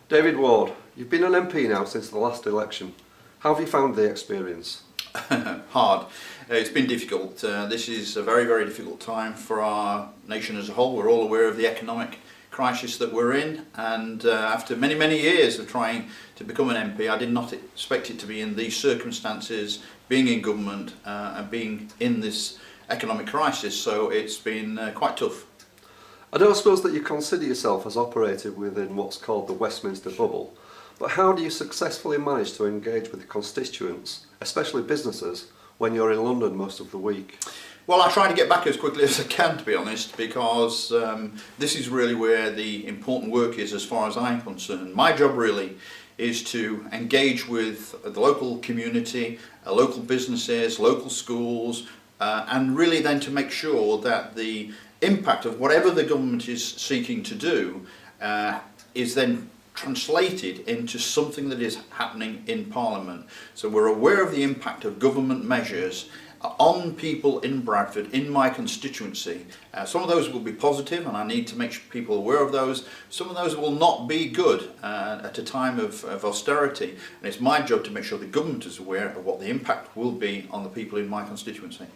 David Ward, you've been an MP now since the last election. How have you found the experience? Hard. It's been difficult. This is a very, very difficult time for our nation as a whole. We're all aware of the economic crisis that we're in, and after many, many years of trying to become an MP, I did not expect it to be in these circumstances, being in government and being in this economic crisis, so it's been quite tough. I don't suppose that you consider yourself as operating within what's called the Westminster bubble, but how do you successfully manage to engage with the constituents, especially businesses, when you're in London most of the week? Well, I try to get back as quickly as I can, to be honest, because this is really where the important work is as far as I'm concerned. My job really is to engage with the local community, local businesses, local schools, and really then to make sure that the impact of whatever the government is seeking to do is then translated into something that is happening in Parliament. So we're aware of the impact of government measures on people in Bradford, in my constituency. Some of those will be positive, and I need to make sure people are aware of those. Some of those will not be good at a time of austerity, and it's my job to make sure the government is aware of what the impact will be on the people in my constituency.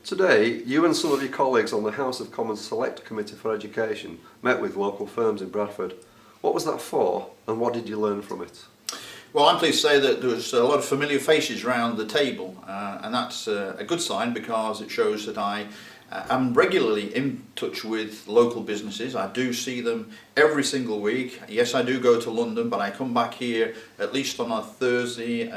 Today, you and some of your colleagues on the House of Commons Select Committee for Education met with local firms in Bradford. What was that for, and what did you learn from it? Well, I'm pleased to say that there was a lot of familiar faces around the table, and that's a good sign because it shows that I am regularly in touch with local businesses. I do see them every single week. Yes, I do go to London, but I come back here at least on a Thursday.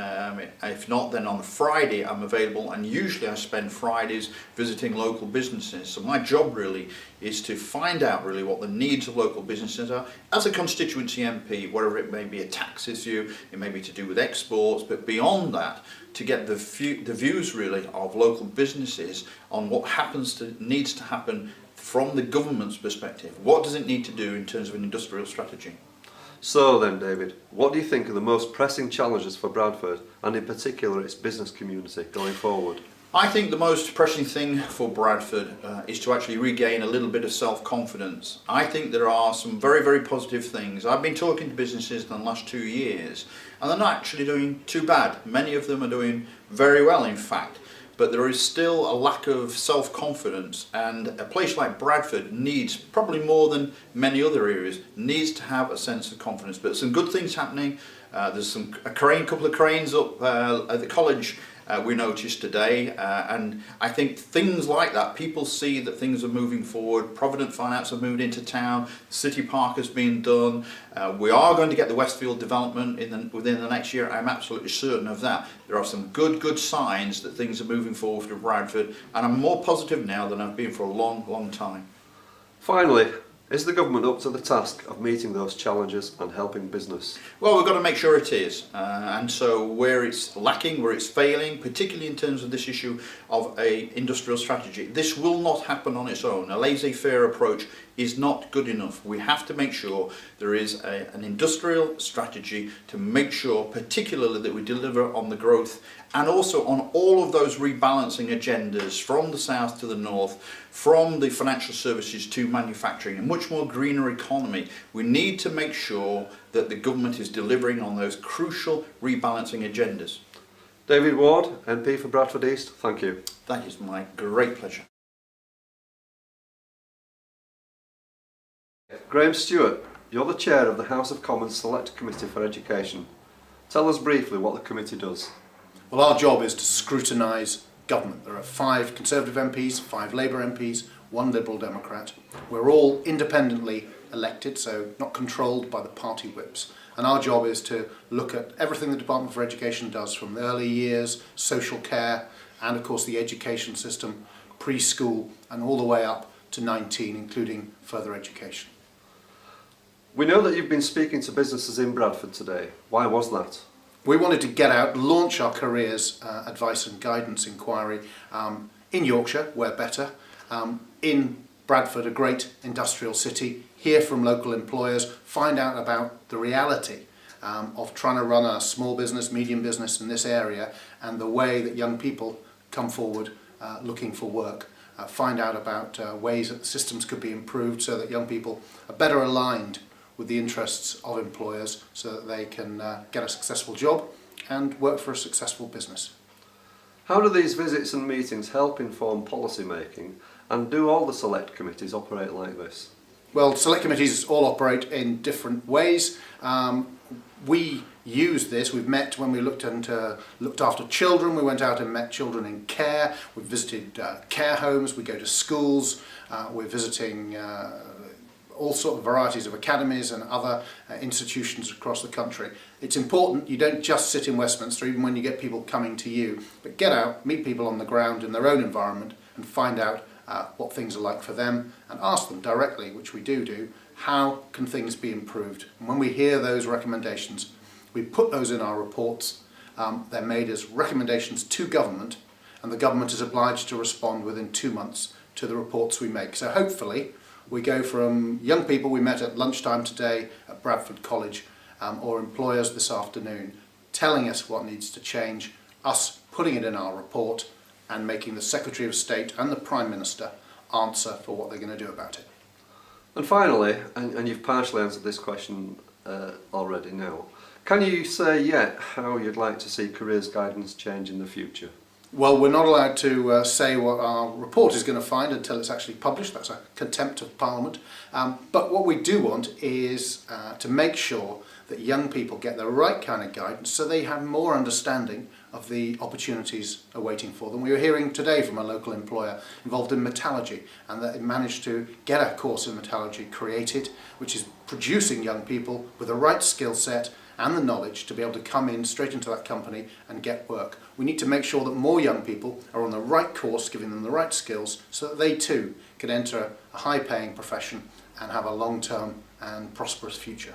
If not, then on a Friday I'm available, and usually I spend Fridays visiting local businesses. So my job really is to find out really what the needs of local businesses are. As a constituency MP, whatever it may be, a tax issue, it may be to do with exports, but beyond that, to get the views really of local businesses on what needs to happen from the government's perspective. What does it need to do in terms of an industrial strategy? So then, David, what do you think are the most pressing challenges for Bradford, and in particular its business community, going forward? I think the most pressing thing for Bradford is to actually regain a little bit of self-confidence. I think there are some very, very positive things. I've been talking to businesses in the last 2 years, and they're not actually doing too bad. Many of them are doing very well, in fact. But there is still a lack of self-confidence, and a place like Bradford needs, probably more than many other areas, needs to have a sense of confidence. But some good things happening. There's a couple of cranes up at the college we noticed today, and I think things like that, people see that things are moving forward. Provident Finance have moved into town, City Park has been done, we are going to get the Westfield development within the next year. I'm absolutely certain of that. There are some good signs that things are moving forward for Bradford, and I'm more positive now than I've been for a long time. Finally, is the government up to the task of meeting those challenges and helping business? Well, we've got to make sure it is, and so where it's lacking, where it's failing, particularly in terms of this issue of an industrial strategy, this will not happen on its own. A laissez-faire approach is not good enough. We have to make sure there is an industrial strategy to make sure particularly that we deliver on the growth and also on all of those rebalancing agendas from the south to the north, from the financial services to manufacturing, a much more greener economy. We need to make sure that the government is delivering on those crucial rebalancing agendas. David Ward, MP for Bradford East, thank you. That is my great pleasure. Graham Stuart, you're the chair of the House of Commons Select Committee for Education. Tell us briefly what the committee does. Well, our job is to scrutinise government. There are 5 Conservative MPs, 5 Labour MPs, 1 Liberal Democrat. We're all independently elected, so not controlled by the party whips. And our job is to look at everything the Department for Education does, from the early years, social care, and of course the education system, preschool, and all the way up to 19, including further education. We know that you've been speaking to businesses in Bradford today. Why was that? We wanted to get out, launch our careers advice and guidance inquiry in Yorkshire, where better, in Bradford, a great industrial city, hear from local employers, find out about the reality of trying to run a small business, medium business in this area, and the way that young people come forward looking for work. Find out about ways that the systems could be improved so that young people are better aligned with the interests of employers so that they can get a successful job and work for a successful business. How do these visits and meetings help inform policy making, and do all the select committees operate like this? Well, select committees all operate in different ways. We use this. We've met when we looked after children. We went out and met children in care. We've visited care homes. We go to schools. We're visiting all sorts of varieties of academies and other institutions across the country. It's important you don't just sit in Westminster even when you get people coming to you, but get out, meet people on the ground in their own environment and find out what things are like for them, and ask them directly, which we do, how can things be improved. And when we hear those recommendations, we put those in our reports. They're made as recommendations to government, and the government is obliged to respond within 2 months to the reports we make. So hopefully we go from young people we met at lunchtime today at Bradford College, or employers this afternoon, telling us what needs to change, us putting it in our report, and making the Secretary of State and the Prime Minister answer for what they're going to do about it. And finally, and you've partially answered this question already now, can you say yet how you'd like to see careers guidance change in the future? Well, we're not allowed to say what our report is going to find until it's actually published. That's a contempt of Parliament. But what we do want is to make sure that young people get the right kind of guidance so they have more understanding of the opportunities awaiting for them. We were hearing today from a local employer involved in metallurgy, and that it managed to get a course in metallurgy created, which is producing young people with the right skill set and the knowledge to be able to come in straight into that company and get work. We need to make sure that more young people are on the right course, giving them the right skills, so that they too can enter a high-paying profession and have a long-term and prosperous future.